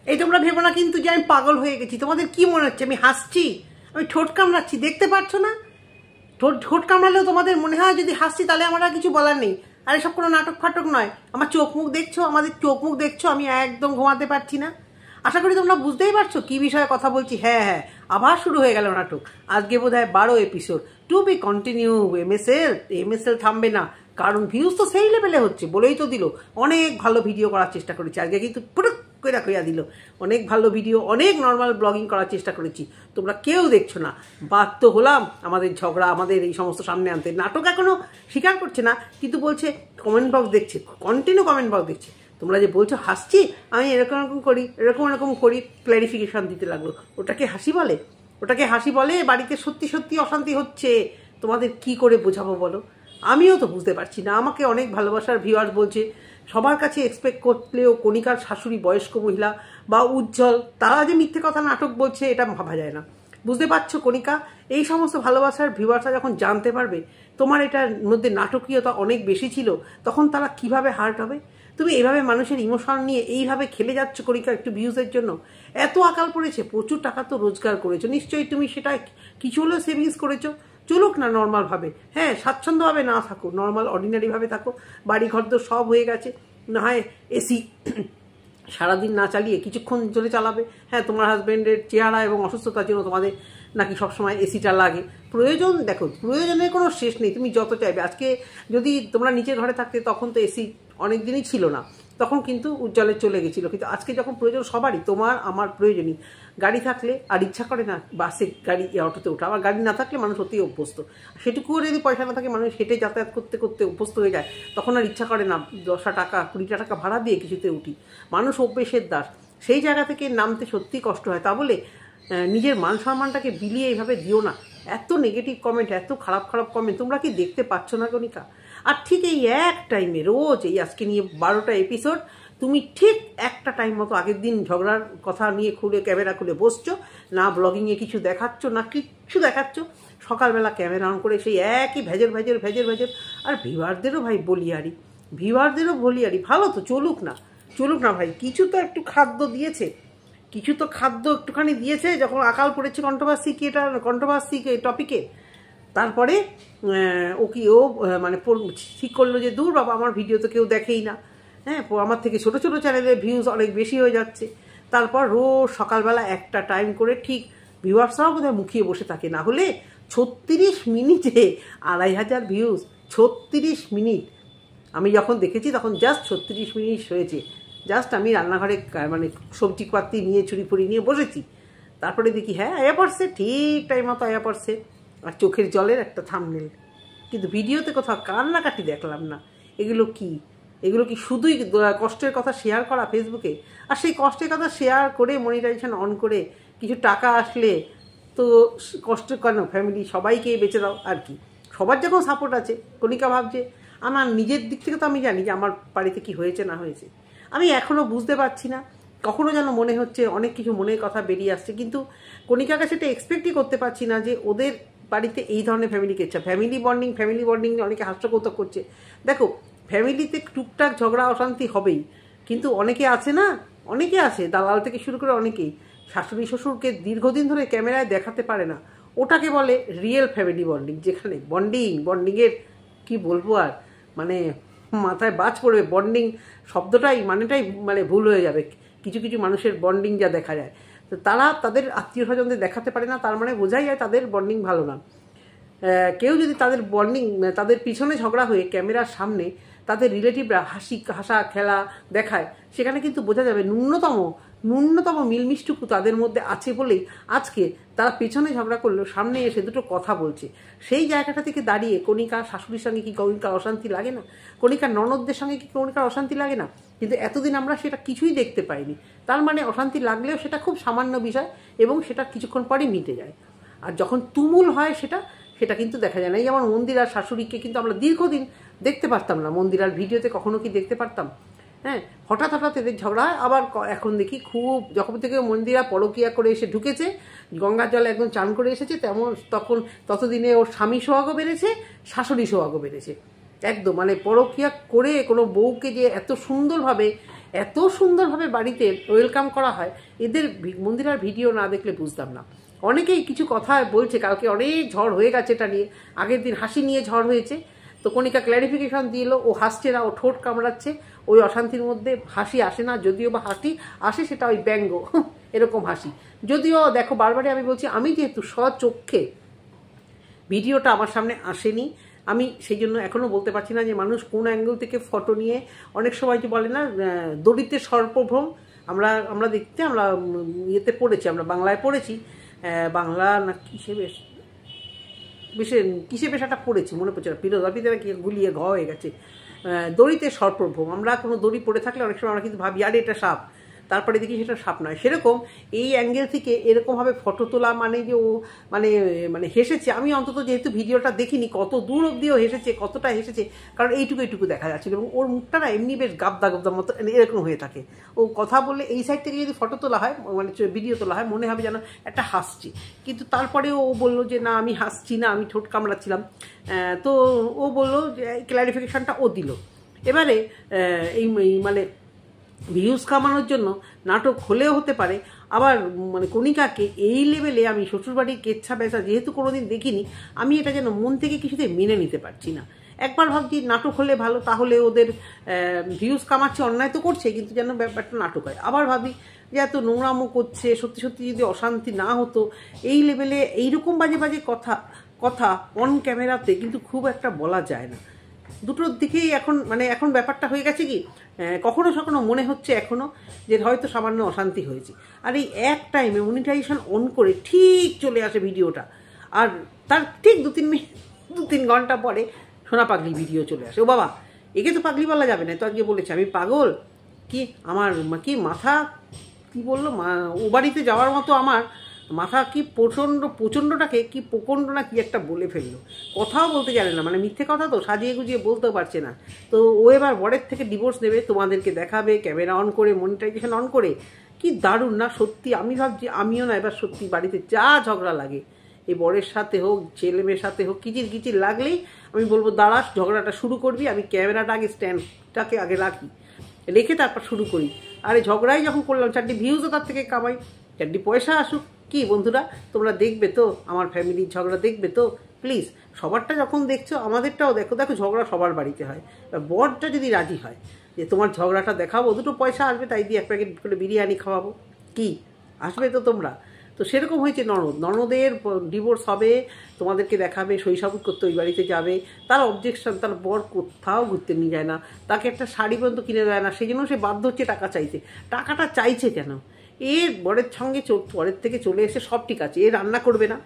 এই তোমরা ভেবো না কিন্তু যে আমি পাগল হয়ে গেছি। তোমাদের কি মনে হচ্ছে আমি হাসছি, আমি ঠোঁট কামড়াচ্ছি? দেখতে পারছো না? ঠোঁট কামড়ালেও তোমাদের মনে হয় যদি হাসছি তাহলে আমার আর কিছু বলার নেই। আর এসব কোনো নাটক ফাটক নয়। আমার চোখ মুখ দেখছো, আমাদের চোখ মুখ দেখছো, আমি একদম ঘুমাতে পারছি না। আশা করি তোমরা বুঝতেই পারছো কি বিষয়ে কথা বলছি। হ্যাঁ হ্যাঁ, আবার শুরু হয়ে গেল নাটক। আজকে বোধহয় 12 episode, to be continue. MSL থামবে না, কারণ ভিউজ তো সেই লেভেলে হচ্ছে বলেই তো দিল। অনেক ভালো ভিডিও করার চেষ্টা করেছি আজকে, কিন্তু পুরো কইরা দিল। অনেক ভালো ভিডিও, অনেক নর্মাল ব্লগিং করার চেষ্টা করেছি, তোমরা কেউ দেখছো না। বাধ্য হলাম আমাদের ঝগড়া, আমাদের এই সমস্ত সামনে আনতে। নাটক এখনো স্বীকার করছে না, কিন্তু বলছে কমেন্ট বক্স দেখছে, কন্টিনিউ কমেন্ট বক্স দেখছে। তোমরা যে বলছো হাসছি, আমি এরকম এরকম করি ক্ল্যারিফিকেশন দিতে লাগলো। ওটাকে হাসি বলে? ওটাকে হাসি বলে? বাড়িতে সত্যি সত্যি অশান্তি হচ্ছে, তোমাদের কি করে বোঝাবো বলো? আমিও তো বুঝতে পারছি না। আমাকে অনেক ভালোবাসার ভিউয়ার্স বলছে সবার কাছে এক্সপেক্ট করলেও কণিকার শাশুড়ি বয়স্ক মহিলা বা উজ্জ্বল, তারা যে মিথ্যে কথা নাটক বলছে এটা ভাবা যায় না। বুঝতে পারছো কণিকা? এই সমস্ত ভালোবাসার ভিউয়ার্সরা যখন জানতে পারবে তোমার এটার মধ্যে নাটকীয়তা অনেক বেশি ছিল, তখন তারা কিভাবে হার্ট হবে? তুমি এইভাবে মানুষের ইমোশন নিয়ে এইভাবে খেলে যাচ্ছ কণিকা একটু ভিউজের জন্য। এত আকাল পড়েছে, প্রচুর টাকা তো রোজগার করেছো নিশ্চয়ই, তুমি সেটা কিছু হলেও সেভিংস করেছো। চলুক না নর্মালভাবে, হ্যাঁ স্বাচ্ছন্দ্যভাবে না থাকো, নর্মাল অর্ডিনারিভাবে থাকো। বাড়ি ঘর তো সব হয়ে গেছে, না হয় এসি সারাদিন না চালিয়ে কিছুক্ষণ চলে চালাবে। হ্যাঁ, তোমার হাজব্যান্ডের চেহারা এবং অসুস্থতার জন্য তোমাদের নাকি সবসময় এসিটা লাগে। প্রয়োজন, দেখো প্রয়োজনের কোনো শেষ নেই, তুমি যত চাইবে। আজকে যদি তোমরা নিচের ঘরে থাকতে তখন তো এসি অনেক দিনই ছিল না, তখন কিন্তু উজ্জ্বলের চলে গেছিলো। কিন্তু আজকে যখন প্রয়োজন সবারই, তোমার আমার প্রয়োজনই। গাড়ি থাকলে আর ইচ্ছা করে না বাসে গাড়ি অটোতে ওঠা, আবার গাড়ি না থাকলে মানুষ সত্যিই অভ্যস্ত। সেটুকুও যদি পয়সা না থাকে, মানুষ হেঁটে যাতায়াত করতে করতে অভ্যস্ত হয়ে যায়, তখন আর ইচ্ছা করে না 10 টাকা 20 টাকা ভাড়া দিয়ে কিছুতে উঠি। মানুষ অভ্যেসের দাস, সেই জায়গা থেকে নামতে সত্যিই কষ্ট হয়। তা বলে নিজের মান সম্মানটাকে বিলিয়ে এইভাবে দিও না। এত নেগেটিভ কমেন্ট, এত খারাপ কমেন্ট তোমরা কি দেখতে পাচ্ছ না কণিকা? আর ঠিক এই এক টাইমে রোজ, এই আজকে নিয়ে 12টা এপিসোড, তুমি ঠিক একটা টাইম মতো আগের দিন ঝগড়ার কথা নিয়ে ক্যামেরা খুলে বসছো, না ব্লগিংয়ে কিছু দেখাচ্ছ, না কিচ্ছু দেখাচ্ছ। সকালবেলা ক্যামেরা অন করে সেই একই ভেজর। আর ভিউয়ারদেরও ভাই বলিয়ারি, ভালো তো চলুক না ভাই। কিছু তো একটু খাদ্য দিয়েছে, একটুখানি দিয়েছে যখন আকাল পড়েছে কন্ট্রোভার্সি টপিকে। তারপরে ও মানে ঠিক করলো যে দূর বাবা, আমার ভিডিও তো কেউ দেখেই না, হ্যাঁ আমার থেকে ছোট চ্যানেলের ভিউজ অনেক বেশি হয়ে যাচ্ছে। তারপর রোজ সকালবেলা একটা টাইম করে ঠিক ভিউয়ার্সরাও বোধহয় মুখিয়ে বসে থাকে, না হলে 36 মিনিটে 2500 ভিউজ। 36 মিনিট আমি যখন দেখেছি তখন জাস্ট 36 মিনিট হয়েছে। জাস্ট আমি রান্নাঘরে মানে সবজি পাতি নিয়ে ছুরি ফুড়ি নিয়ে বসেছি, তারপরে দেখি হ্যাঁ আয়া পড়ছে, ঠিক টাইম মতো আয়া পড়ছে, আর চোখের জলের একটা থাম্বনেল। কিন্তু ভিডিওতে কোথাও কান্নাকাটি দেখলাম না। এগুলো কি শুধুই কষ্টের কথা শেয়ার করা ফেসবুকে? আর সেই কষ্টের কথা শেয়ার করে মনিটাইজেশন অন করে কিছু টাকা আসলে তো কষ্ট কেন? ফ্যামিলি সবাইকে বেঁচে দাও আর কি। সবার যখন সাপোর্ট আছে, কণিকা ভাবছে আমার নিজের দিক থেকে তো আমি জানি যে আমার বাড়িতে কি হয়েছে না হয়েছে। আমি এখনও বুঝতে পারছি না, কখনো যেন মনে হচ্ছে অনেক কিছু মনের কথা বেরিয়ে আসছে, কিন্তু কণিকাকে সেটা এক্সপেক্টই করতে পারছি না যে ওদের বাড়িতে এই ধরনের ফ্যামিলিকে ইচ্ছা। ফ্যামিলি বন্ডিং অনেকে হাস্যকৌতুক করছে। দেখো, ফ্যামিলিতে টুকটাক ঝগড়া অশান্তি হবেই, কিন্তু অনেকে আছে দালাল থেকে শুরু করে অনেকেই শাশুড়ি শ্বশুরকে দীর্ঘদিন ধরে ক্যামেরায় দেখাতে পারে না। ওটাকে বলে রিয়েল ফ্যামিলি বন্ডিং, যেখানে বন্ডিংয়ের কি বলবো আর, মানে মাথায় বাজ পড়বে। বন্ডিং শব্দটাই মানে ভুল হয়ে যাবে। কিছু মানুষের বন্ডিং যা দেখা যায়, তো তারা তাদের আত্মীয় স্বজনদের দেখাতে পারে না, তার মানে বোঝাই যায় তাদের বন্ডিং ভালো না। কেউ যদি তাদের তাদের পিছনে ঝগড়া হয়ে ক্যামেরার সামনে তাদের রিলেটিভরা হাসা খেলা দেখায়, সেখানে কিন্তু বোঝা যাবে ন্যূনতম মিলমিষ্টুকু তাদের মধ্যে আছে বলেই আজকে তারা পেছনে ঝগড়া করলেও সামনে এসে দুটো কথা বলছে। সেই জায়গাটা থেকে দাঁড়িয়ে কণিকা শাশুড়ির সঙ্গে কি কণিকার অশান্তি লাগে না? কণিকার ননদদের সঙ্গে কি কণিকার অশান্তি লাগে না? কিন্তু এতদিন আমরা সেটা কিছুই দেখতে পাইনি। তার মানে অশান্তি লাগলেও সেটা খুব সামান্য বিষয় এবং সেটা কিছুক্ষণ পরেই মিটে যায়। আর যখন তুমুল হয় সেটা কিন্তু দেখা যায় না। যেমন মন্দিরার শাশুড়িকে কিন্তু আমরা দীর্ঘদিন দেখতে পারতাম না, মন্দিরার ভিডিওতে কখনো কি দেখতে পারতাম? হ্যাঁ, হঠাৎ এদের ঝগড়া হয়। আবার এখন দেখি খুব যখন থেকে মন্দিরা পরকীয়া করে এসে ঢুকেছে, গঙ্গার জলে একদম চান করে এসেছে, ততদিনে ওর স্বামী সোহাগও বেড়েছে, শাশুড়ি সোহাগও বেড়েছে। একদম মানে পরকীয়া করে কোনো বউকে যে এত সুন্দরভাবে এত সুন্দরভাবে বাড়িতে ওয়েলকাম করা হয়, এদের মন্দিরার ভিডিও না দেখলে বুঝতাম না। অনেকেই কিছু কথা বলছে, কালকে অনেক ঝড় হয়ে গেছে এটা নিয়ে, আগের দিন হাসি নিয়ে ঝড় হয়েছে, তো কণিকা ক্ল্যারিফিকেশন দিল, ও হাসছে না, ও ঠোঁট কামড়াচ্ছে, ওই অশান্তির মধ্যে হাসি আসে না, যদিও বা হাসি আসে সেটা ওই ব্যঙ্গ এরকম হাসি। যদিও দেখো বারবারই আমি বলছি, আমি যেহেতু স্বচক্ষে ভিডিওটা আমার সামনে আসেনি, আমি সেই জন্য এখনও বলতে পারছি না যে মানুষ কোন অ্যাঙ্গেল থেকে ফটো নিয়ে, অনেক সময় যে বলে না দড়িতে সর্পভ্রম, আমরা দেখতে আমরা ইয়েতে পড়েছি, আমরা বাংলায় পড়েছি, বাংলা না কিসে কিসে বেশাটা পড়েছি মনে পড়ছে না, ফিলোসফিতে কি গুলিয়ে ঘ হয়ে গেছে, দড়িতে সর্পভ্রম। আমরা কোনো দড়ি পড়ে থাকলে অনেক সময় আমরা কিন্তু ভাবি আরে এটা সাপ, তারপরে দেখি সেটা সাপ নয়। সেরকম এই অ্যাঙ্গেল থেকে এরকমভাবে ফটো তোলা মানে যে ও মানে মানে হেসেছে, আমি অন্তত যেহেতু ভিডিওটা দেখিনি কত দূর অব্দিও হেসেছে, কতটা হেসেছে, কারণ এইটুকু দেখা যাচ্ছিল, এবং ওর মুখটা না এমনি বেশ গাবদা মতো এরকম হয়ে থাকে। ও কথা বললে এই সাইড থেকে যদি ফটো তোলা হয়, মানে ভিডিও তোলা হয়, মনে হবে যেন একটা হাসছি, কিন্তু তারপরে ও বললো যে না আমি হাসছি না, আমি ঠোঁট কামড়াচ্ছিলাম। তো ও বললো যে ক্ল্যারিফিকেশনটা ও দিল। এবারে এই মানে ভিউজ কামানোর জন্য নাটক হলেও হতে পারে, আবার মানে কণিকাকে এই লেভেলে আমি শ্বশুরবাড়ির কেচ্ছা বেচা যেহেতু কোনোদিন দেখিনি, আমি এটা যেন মন থেকে কিছুতে মেনে নিতে পারছি না। একবার ভাবছি নাটক হলে ভালো, তাহলে ওদের ভিউজ কামাচ্ছে, অন্যায় তো করছে, কিন্তু যেন ব্যাপারটা নাটক হয়। আবার ভাবি যে এত নোংরামো করছে, সত্যি সত্যি যদি অশান্তি না হতো, এই লেভেলে এইরকম বাজে বাজে কথা অন ক্যামেরাতে কিন্তু খুব একটা বলা যায় না। দুটোর দিকেই এখন ব্যাপারটা হয়ে গেছে কি, কখনো মনে হচ্ছে এখনো যে হয়তো সামান্য অশান্তি হয়েছে, আর এই এক টাইমে মনিটাইজেশন অন করে ঠিক চলে আসে ভিডিওটা, আর তার ঠিক 2-3 ঘন্টা পরে সোনা পাগলি ভিডিও চলে আসে। ও বাবা, একে তো পাগলি বলা যাবে না, তো আজকে বলেছে আমি পাগল, কি আমার কি মাথা, কি বললো ও বাড়িতে যাওয়ার মতো আমার মাথা কি প্রচণ্ডটাকে কি প্রকণ্ড না কি একটা বলে ফেললো, কথাও বলতে জানে না, মানে মিথ্যে কথা তো সাজিয়ে গুজিয়ে বলতেও পারছে না। তো ও এবার বরের থেকে ডিভোর্স নেবে, তোমাদেরকে দেখাবে ক্যামেরা অন করে, মনিটাইজেশন অন করে। কি দারুণ না সত্যি, আমি ভাবছি আমিও না এবার সত্যি বাড়িতে যা ঝগড়া লাগে, এই বরের সাথে হোক ছেলে মেয়ের সাথে হোক, কিচির লাগলেই আমি বলবো দাঁড়া ঝগড়াটা শুরু করবি, আমি ক্যামেরাটা আগে স্ট্যান্ডটাকে আগে রেখে তারপর শুরু করি। আরে ঝগড়াই যখন করলাম, 4টি ভিউজও তার থেকে কামাই, 4টি পয়সা আসুক। কি বন্ধুরা, তোমরা দেখবে তো আমার ফ্যামিলির ঝগড়া, দেখবে তো প্লিজ, সবারটা যখন দেখছো আমাদেরটাও দেখো। ঝগড়া সবার বাড়িতে হয়, বরটা যদি রাজি হয় যে তোমার ঝগড়াটা দেখাবো, 2টো পয়সা আসবে, তাই দিয়ে 1 প্যাকেট করে বিরিয়ানি খাওয়াবো, কি আসবে তো তোমরা। তো সেরকম হয়েছে ননদের ডিভোর্স হবে, তোমাদেরকে দেখাবে, শৈশব করতে ওই বাড়িতে যাবে, তার অবজেকশন, তার বর কোথাও ঘুরতে নিয়ে যায় না, তাকে একটা শাড়ি পর্যন্ত কিনে দেয় না, সেই জন্য সে বাধ্য হচ্ছে টাকা চাইতে। টাকাটা চাইছে কেন? এর বরের সঙ্গে পরের থেকে চলে এসে সব ঠিক আছে, এ রান্না করবে না,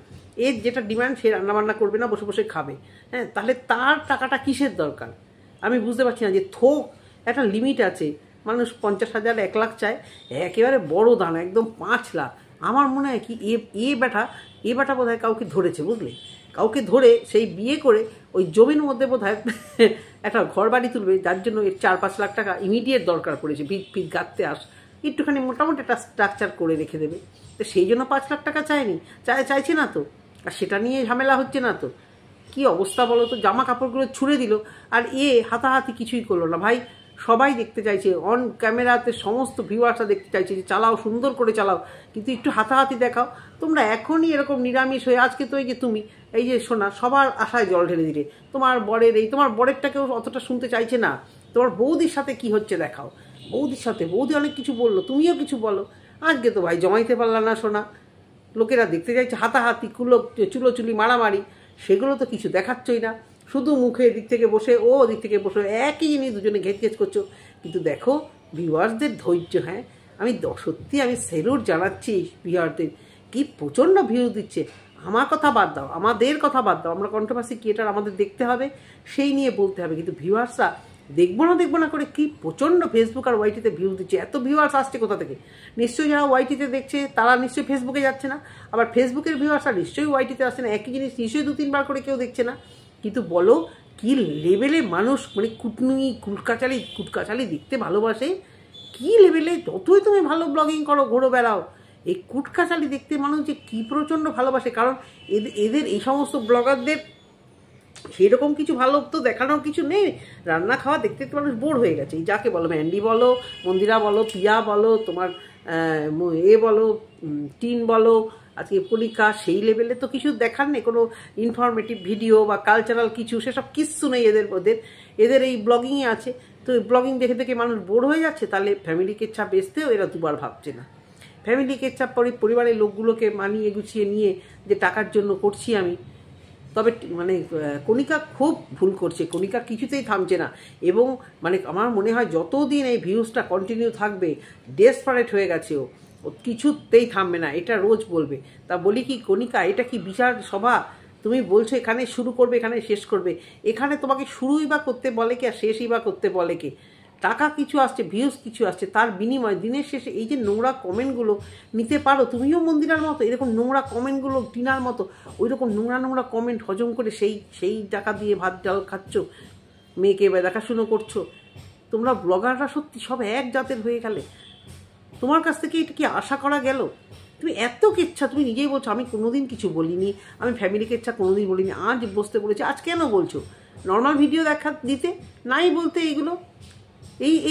এর যেটা ডিমান্ড সে রান্না বান্না করবে না, বসে বসে খাবে, হ্যাঁ, তাহলে তার টাকাটা কিসের দরকার? আমি বুঝতে পারছি না যে থোক একটা লিমিট আছে, মানুষ 50,000 1 লাখ চায়, একেবারে বড় দানা একদম 5 লাখ। আমার মনে হয় কি এ বেটা বোধ হয় কাউকে ধরেছে, বুঝলে, কাউকে ধরে সেই বিয়ে করে ওই জমির মধ্যে বোধ হয় একটা ঘর বাড়ি তুলবে, যার জন্য এর 4-5 লাখ টাকা ইমিডিয়েট দরকার পড়েছে, ভিত গাঁথতে একটুখানি মোটামুটি একটা স্ট্রাকচার করে রেখে দেবে, তো সেই জন্য 5 লাখ টাকা চাইছে না তো, আর সেটা নিয়ে ঝামেলা হচ্ছে না তো। কি অবস্থা বলো তো, জামা কাপড়গুলো ছুঁড়ে দিল, আর হাতাহাতি কিছুই করলো না। ভাই সবাই দেখতে চাইছে, অন ক্যামেরাতে সমস্ত ভিউয়ার্সরা দেখতে চাইছে যে চালাও, সুন্দর করে চালাও, কিন্তু একটু হাতাহাতি দেখাও। তোমরা এখনই এরকম নিরামিষ হয়ে, আজকে তো এই যে শোনা সবার আশায় জল ঢেলে দিলে, তোমার বরেরটাকেও অতটা শুনতে চাইছে না, তোমার বৌদির সাথে কি হচ্ছে দেখাও, বৌদি অনেক কিছু বললো, তুমিও কিছু বলো। আজকে তো ভাই জমাইতে পারলা না শোনা, লোকেরা দেখতে চাইছে হাতাহাতি, চুলোচুলি মারামারি, সেগুলো তো কিছু দেখাচ্ছই না, শুধু মুখে দিক থেকে বসে দিক থেকে বসে একই জিনিস দুজনে ঘেঁচ করছো। কিন্তু দেখো ভিউয়ার্সদের ধৈর্য, হ্যাঁ সত্যি আমি সেলুট জানাচ্ছি ভিউয়ারদের, কি প্রচণ্ড ভিউ দিচ্ছে। আমার কথা বাদ দাও, আমাদের কথা বাদ দাও, আমরা কন্ট্রোভার্সি ক্রিয়েটার, আমাদের দেখতে হবে, সেই নিয়ে বলতে হবে, কিন্তু ভিউয়ার্সরা দেখবো না করে কি প্রচণ্ড ফেসবুক আর ওয়াইটিতে ভিউ দিচ্ছে। এত ভিউয়ার্স আসছে কোথা থেকে? নিশ্চয়ই যারা ওয়াইটিতে দেখছে তারা নিশ্চয়ই ফেসবুকে যাচ্ছে না, আবার ফেসবুকের ভিউয়ার্সরা নিশ্চয়ই ওয়াইটিতে আসছে না, একই জিনিস নিশ্চয়ই 2-3 বার করে কেউ দেখছে না। কিন্তু বলো কি লেভেলে মানুষ মানে কুটকাচালি দেখতে ভালোবাসে, কি লেভেলে, যতই তুমি ভালো ব্লগিং করো, ঘোরো বেড়াও, এই কুটকাচালি দেখতে মানুষ যে কি প্রচণ্ড ভালোবাসে। কারণ এদের এই সমস্ত ব্লগারদের সেরকম কিছু ভালো তো দেখানোর কিছু নেই। রান্না খাওয়া দেখতে দেখতে মানুষ বোর হয়ে গেছে। যাকে বলো, ম্যান্ডি বলো, মন্দিরা বলো, পিয়া বলো, তোমার বলো, টিন বলো, আজকে কণিকা, সেই লেভেলে তো কিছু দেখার নেই। কোনো ইনফরমেটিভ ভিডিও বা কালচারাল কিছু সেসব কিচ্ছু নেই এদের এই ব্লগিংয়ে আছে। তো ব্লগিং দেখে দেখে মানুষ বোর হয়ে যাচ্ছে। তাহলে ফ্যামিলি কেচ্ছা বেচতেও এরা দুবার ভাবছে না। ফ্যামিলি কেচ্ছা পরিবারের লোকগুলোকে মানিয়ে গুছিয়ে নিয়ে যে টাকার জন্য করছি আমি। তবে মানে কণিকা খুব ভুল করছে, কণিকা কিছুতেই থামছে না। এবং মানে আমার মনে হয় যতদিন এই ভিউজটা কন্টিনিউ থাকবে, ডেসপারেট হয়ে গেছে ও কিছুতেই থামবে না, এটা রোজ বলবে। তা বলি কি কণিকা, এটা কি বিচার সভা? তুমি বলছো এখানে শুরু করবে, এখানে শেষ করবে। এখানে তোমাকে শুরুই বা করতে বলে কে আর শেষই বা করতে বলে কে? টাকা কিছু আসছে, ভিউজ কিছু আসছে, তার বিনিময় দিনের শেষে এই যে নোংরা কমেন্টগুলো নিতে পারো। তুমিও মন্দিরার মতো এরকম নোংরা কমেন্টগুলো, টিনার মতো ওই রকম নোংরা কমেন্ট হজম করে সেই টাকা দিয়ে ভাত ডাল খাচ্ছ, মেয়েকে দেখাশুনো করছো। তোমরা ব্লগাররা সত্যি সব এক জাতের হয়ে গেলে। তোমার কাছ থেকে এটা কি আশা করা গেল? তুমি এত কেচ্ছা, তুমি নিজেই বলছো আমি কোনোদিন কিছু বলিনি, আমি ফ্যামিলি কেচ্ছা কোনোদিন বলিনি, আজ বসতে বলেছি। আজ কেন বলছো? নর্মাল ভিডিও দিতে নাই বলতে এইগুলো।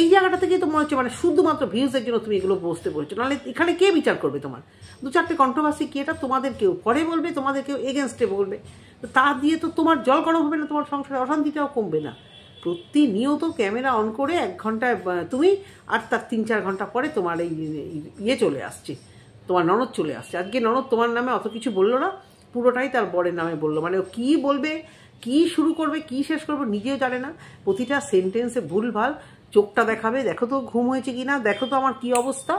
এই জায়গাটা থেকে তো মনে হচ্ছে মানে শুধুমাত্র ভিউজের জন্য তুমি এগুলো বসতে বলছো। নাহলে এখানে কে বিচার করবে তোমার? দু চারটে কন্ট্রোভার্সি কি এটা তোমাদের কেউ পরে বলবে, তোমাদের কেউ এগেনস্টে বলবে। তো তা দিয়ে তো তোমার জল গরম হবে না, তোমার সংসারে অশান্তিটাও কমবে না। প্রতিনিয়ত ক্যামেরা অন করে 1 ঘন্টায় তুমি, আর তার 3-4 ঘন্টা পরে তোমার এই চলে আসছে, তোমার ননদ চলে আসছে। আজকে ননদ তোমার নামে অত কিছু বললো না, পুরোটাই তার বরের নামে বললো। মানে ও কী বলবে, কী শুরু করবে, কী শেষ করবে নিজেও জানে না। প্রতিটা সেন্টেন্সে ভুলভাল। চোখটা দেখাবে, দেখো তো ঘুম হয়েছে কি না, দেখো তো আমার কি অবস্থা।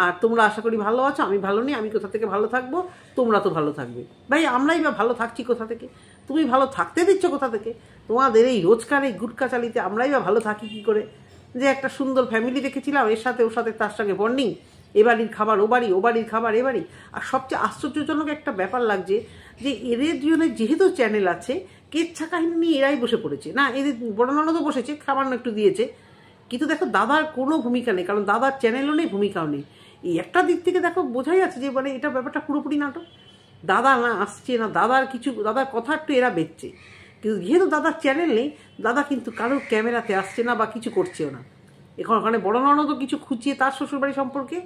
আর তোমরা আশা করি ভালো আছো, আমি ভালো নেই, আমি কোথা থেকে ভালো থাকবো? তোমরা তো ভালো থাকবে। ভাই আমরাই বা ভালো থাকছি কোথা থেকে? তুমি ভালো থাকতে দিচ্ছ কোথা থেকে? তোমাদের এই রোজকার এই গুটকা চালিতে আমরাই বা ভালো থাকি কি করে? যে একটা সুন্দর ফ্যামিলি দেখেছিলাম, এর সাথে ওর সাথে তার সঙ্গে বন্ডিং, এ বাড়ির খাবার ও বাড়ি, ও বাড়ির খাবার এ বাড়ি। আর সবচেয়ে আশ্চর্যজনক একটা ব্যাপার লাগছে যে এদের দুজনের যেহেতু চ্যানেল আছে, কেচ্ছা কাহিনী নিয়ে এরাই বসে পড়েছে। না, এদের বড় ননদও বসেছে, সামান্য একটু দিয়েছে, কিন্তু দেখো দাদার কোনো ভূমিকা নেই, কারণ দাদার চ্যানেলও নেই, ভূমিকাও নেই। এই একটা দিক থেকে দেখো বোঝাই যাচ্ছে যে মানে এটা ব্যাপারটা পুরোপুরি নাটক। দাদা না আসছে না, দাদার কথা একটু এরা বেচছে, কিন্তু যেহেতু দাদার চ্যানেল নেই, দাদা কিন্তু কারোর ক্যামেরাতে আসছে না বা কিছু করছেও না। এখন ওখানে বড় ননদও কিছু খুঁচিয়ে তার শ্বশুরবাড়ি সম্পর্কে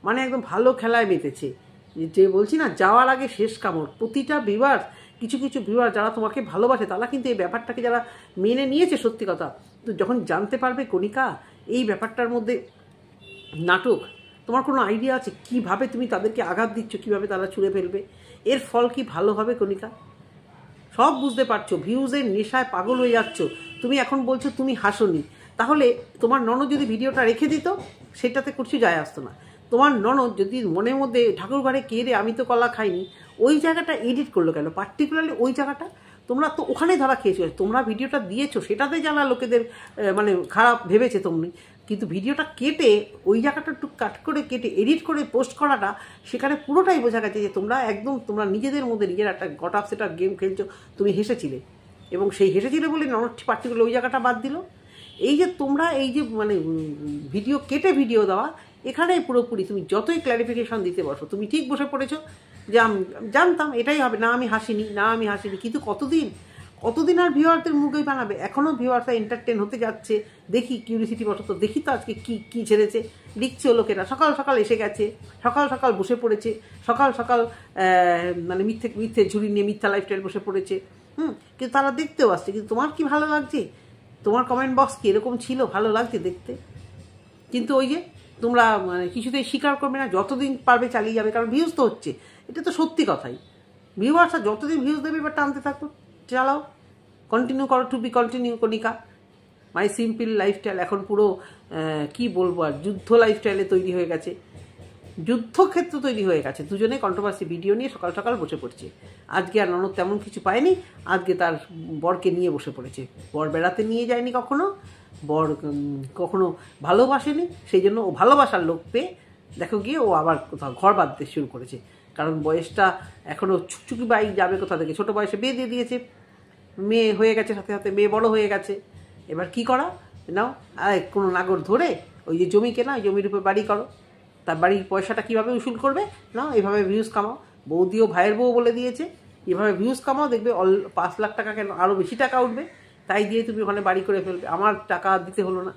মানে একদম ভালো খেলায় মেতেছে। যে বলছি না, যাওয়ার আগে শেষ কামড়। প্রতিটা ভিউয়ার, কিছু ভিউয়ার যারা তোমাকে ভালোবাসে, তারা কিন্তু এই ব্যাপারটাকে যারা মেনে নিয়েছে, সত্যি কথা, তো যখন জানতে পারবে কণিকা এই ব্যাপারটার মধ্যে নাটক, তোমার কোনো আইডিয়া আছে কিভাবে তুমি তাদেরকে আঘাত দিচ্ছ, কিভাবে তারা ছুঁড়ে ফেলবে? এর ফল কি ভালো হবে কণিকা? সব বুঝতে পারছো, ভিউজের নেশায় পাগল হয়ে যাচ্ছ। তুমি এখন বলছো তুমি হাসোনি, তাহলে তোমার ননদ যদি ভিডিওটা রেখে দিত, সেটাতে কিছু যায় আসতো না। তোমার ননদ যদি মনের মধ্যে ঠাকুর ঘরে কে রে আমি তো কলা খাইনি, ওই জায়গাটা এডিট করলো কেন? পার্টিকুলারলি ওই জায়গাটা তোমরা তো ওখানে ধরা খেয়েছো। তোমরা ভিডিওটা দিয়েছো, সেটাতে জানা লোকেদের মানে খারাপ ভেবেছে তুমি, কিন্তু ভিডিওটা কেটে ওই জায়গাটা একটু কাট করে কেটে এডিট করে পোস্ট করাটা, সেখানে পুরোটাই বোঝা গেছে যে তোমরা একদম তোমরা নিজেদের মধ্যে নিজের একটা গট আপ সেটা গেম খেলছো। তুমি হেসেছিলে, এবং সেই হেসেছিলে বলে ননদ পার্টিকুলার ওই জায়গাটা বাদ দিল। এই যে তোমরা এই যে মানে ভিডিও কেটে ভিডিও দেওয়া, এখানে পুরোপুরি তুমি যতই ক্ল্যারিফিকেশন দিতে বসো, তুমি ঠিক বসে পড়েছো যে আমি জানতাম এটাই হবে, না আমি হাসিনি, কিন্তু কতদিন আর ভিউয়ারদের মুখেই বানাবে? এখনও ভিউয়াররা এন্টারটেন হতে যাচ্ছে। দেখি কিউরিসিটি বশত দেখি তো আজকে কি ছেড়েছে। লিখছে লোকেরা, সকাল সকাল এসে গেছে, সকাল সকাল বসে পড়েছে, সকাল সকাল মানে মিথ্যে ঝুড়ি নিয়ে মিথ্যা লাইফস্টাইল বসে পড়েছে। কিন্তু তারা দেখতেও আসছে। কিন্তু তোমার কি ভালো লাগছে? তোমার কমেন্ট বক্স কি এরকম ছিল? ভালো লাগছে দেখতে? কিন্তু ওই যে তোমরা মানে কিছুতেই স্বীকার করবে না, যতদিন পারবে চালিয়ে যাবে, কারণ ভিউজ তো হচ্ছে। এটা তো সত্যি কথাই। ভিউয়ার্সরা যতদিন ভিউজ দেবে এবার টানতে থাকো, চালাও, কন্টিনিউ করো, to be continue Kanika. My simple lifestyle এখন পুরো কি বলবো আর, যুদ্ধ লাইফস্টাইলে তৈরি হয়ে গেছে, যুদ্ধক্ষেত্র তৈরি হয়ে গেছে। দুজনে কন্ট্রোভার্সি ভিডিও নিয়ে সকাল সকাল বসে পড়ছে। আজকে আর ননদ তেমন কিছু পায়নি, আজকে তার বরকে নিয়ে বসে পড়েছে। বর বেড়াতে নিয়ে যায়নি কখনো, বর কখনো ভালোবাসেনি, সেই জন্য ও ভালোবাসার লোক পেয়ে দেখো গিয়ে ও আবার কোথাও ঘর বাঁধতে শুরু করেছে। কারণ বয়সটা এখনও ছুকছুকি বাইক যাবে কোথা থেকে, ছোটো বয়সে বিয়ে দিয়ে দিয়েছে, মেয়ে হয়ে গেছে, সাথে সাথে মেয়ে বড় হয়ে গেছে। এবার কি করা, নাও কোনো নাগর ধরে ওই যে জমি কেনা, ওই জমির উপর বাড়ি করো, তার বাড়ির পয়সাটা কীভাবে উসুল করবে, নাও এভাবে ভিউজ কামাও। বৌদিও ভাইয়ের বউ বলে দিয়েছে এভাবে ভিউজ কামাও, দেখবে 5 লাখ টাকা কেন আরও বেশি টাকা উঠবে, তাই দিয়ে তুমি ওখানে বাড়ি করে ফেলবে। আমার টাকা দিতে হলো না,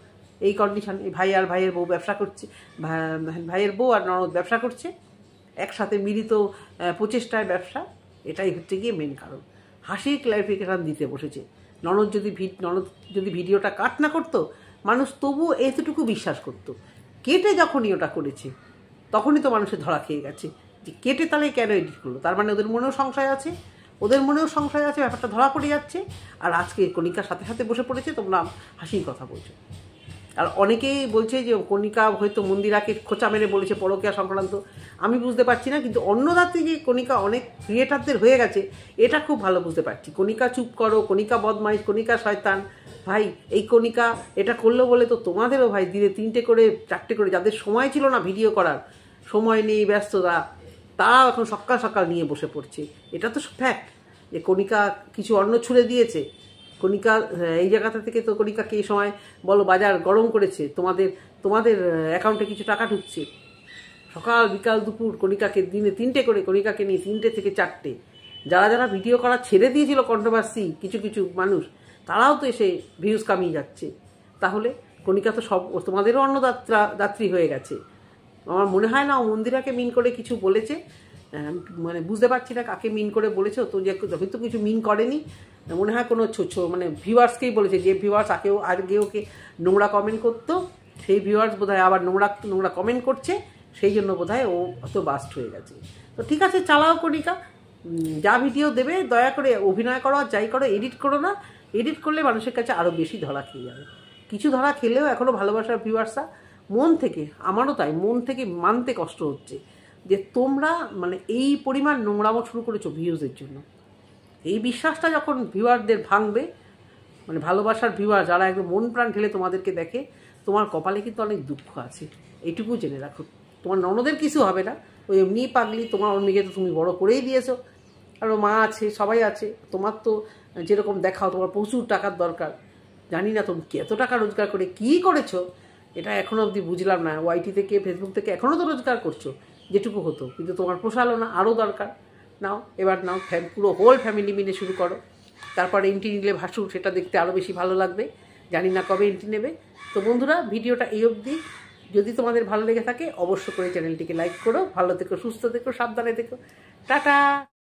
এই কন্ডিশন। ভাই আর ভাইয়ের বউ ব্যবসা করছে, ভাইয়ের বউ আর ননদ ব্যবসা করছে, একসাথে মিলিত প্রচেষ্টায় ব্যবসা। এটাই হচ্ছে গিয়ে মেন কারণ। হাসির ক্লারিফিকেশান দিতে বসেছে। ননদ যদি ভিডিওটা কাট না করতো, মানুষ তবুও এতটুকু বিশ্বাস করতো। কেটে যখনই ওটা করেছে তখনই তো মানুষের ধরা খেয়ে গেছে যে কেটে তাহলে কেন এডিট করলো। তার মানে ওদের মনেও সংশয় আছে, ব্যাপারটা ধরা পড়ে যাচ্ছে। আর আজকে কণিকার সাথে সাথে বসে পড়েছে, তোমরা হাসির কথা বলছো। আর অনেকেই বলছে যে কণিকা হয়তো মন্দিরাকে খোঁচা মেরে বলেছে পরকীয়া সংক্রান্ত। আমি বুঝতে পারছি না, কিন্তু অন্যদাতে যে কণিকা অনেক ক্রিয়েটারদের হয়ে গেছে এটা খুব ভালো বুঝতে পারছি। কণিকা চুপ করো, কণিকা বদমাইশ, কণিকা শয়তান। ভাই এই কণিকা এটা করলো বলে তো তোমাদেরও ভাই দিনে 3টে করে 4টে করে, যাদের সময় ছিল না ভিডিও করার, সময় নেই, ব্যস্ততা, তারাও এখন সকাল সকাল নিয়ে বসে পড়ছে। এটা তো ফ্যাক্ট যে কণিকা কিছু অন্ন ছুড়ে দিয়েছে। কণিকা এই জায়গাটা থেকে তো কণিকাকে এই সময় বলো বাজার গরম করেছে, তোমাদের অ্যাকাউন্টে কিছু টাকা ঢুকছে। সকাল বিকাল দুপুর কণিকাকে দিনে 3টে করে, কণিকাকে নিয়ে 3টে থেকে 4টে। যারা ভিডিও করা ছেড়ে দিয়েছিল কন্ট্রোভার্সি কিছু মানুষ, তারাও তো এসে ভিউজ কামিয়ে যাচ্ছে। তাহলে কণিকা তো সব তোমাদেরও অন্নদাত্রী হয়ে গেছে। আমার মনে হয় না ও মন্দিরাকে মিন করে কিছু বলেছে, মানে বুঝতে পারছি না কাকে মিন করে বলেছে। তো যে হয়তো কিছু মিন করেনি, মনে হয় কোনো মানে ভিউয়ার্সকেই বলেছে, যে ভিউয়ার্স আগে ওকে নোংরা কমেন্ট করতো, সেই ভিউয়ার্স বোধহয় আবার নোংরা কমেন্ট করছে, সেই জন্য বোধহয় ও অত বাস্ট হয়ে গেছে। তো ঠিক আছে, চালাও কণিকা, যা ভিডিও দেবে দয়া করে অভিনয় করো, যাই করো, এডিট করো না। এডিট করলে মানুষের কাছে আরও বেশি ধরা খেয়ে যাবে। কিছু ধরা খেলেও এখনও ভালোবাসার ভিউয়ার্সরা মন থেকে, আমারও তাই, মন থেকে মানতে কষ্ট হচ্ছে যে তোমরা মানে এই পরিমাণ নোংরামো শুরু করেছো ভিউজের জন্য। এই বিশ্বাসটা যখন ভিউয়ারদের ভাঙবে, মানে ভালোবাসার ভিউয়ার যারা একদম মন প্রাণ ঢেলে তোমাদেরকে দেখে, তোমার কপালে কিন্তু অনেক দুঃখ আছে, এইটুকু জেনে রাখো। তোমার ননদের কিছু হবে না, ওই এমনি পাগলি, তোমার ওর মেয়েকে তো তুমি বড় করেই দিয়েছো, আর ও মা আছে, সবাই আছে। তোমার তো যেরকম দেখাও তোমার প্রচুর টাকার দরকার, জানি না তুমি এত টাকা রোজগার করে কী করেছো, এটা এখনও অবধি বুঝলাম না। ওয়াইটি থেকে, ফেসবুক থেকে এখনও তো রোজগার করছো যেটুকু হতো, কিন্তু তোমার পোষালো না, আরও দরকার। নাও, এবার নাও, পুরো হোল ফ্যামিলি মিলে শুরু করো। তারপরে এন্ট্রি নিলে ভাসুর, সেটা দেখতে আরও বেশি ভালো লাগবে। জানি না কবে এন্ট্রি নেবে। তো বন্ধুরা, ভিডিওটা এই অবধি। যদি তোমাদের ভালো লেগে থাকে অবশ্য করে চ্যানেলটিকে লাইক করো। ভালো থেকো, সুস্থ থেকো, সাবধানে থেকো। টাটা।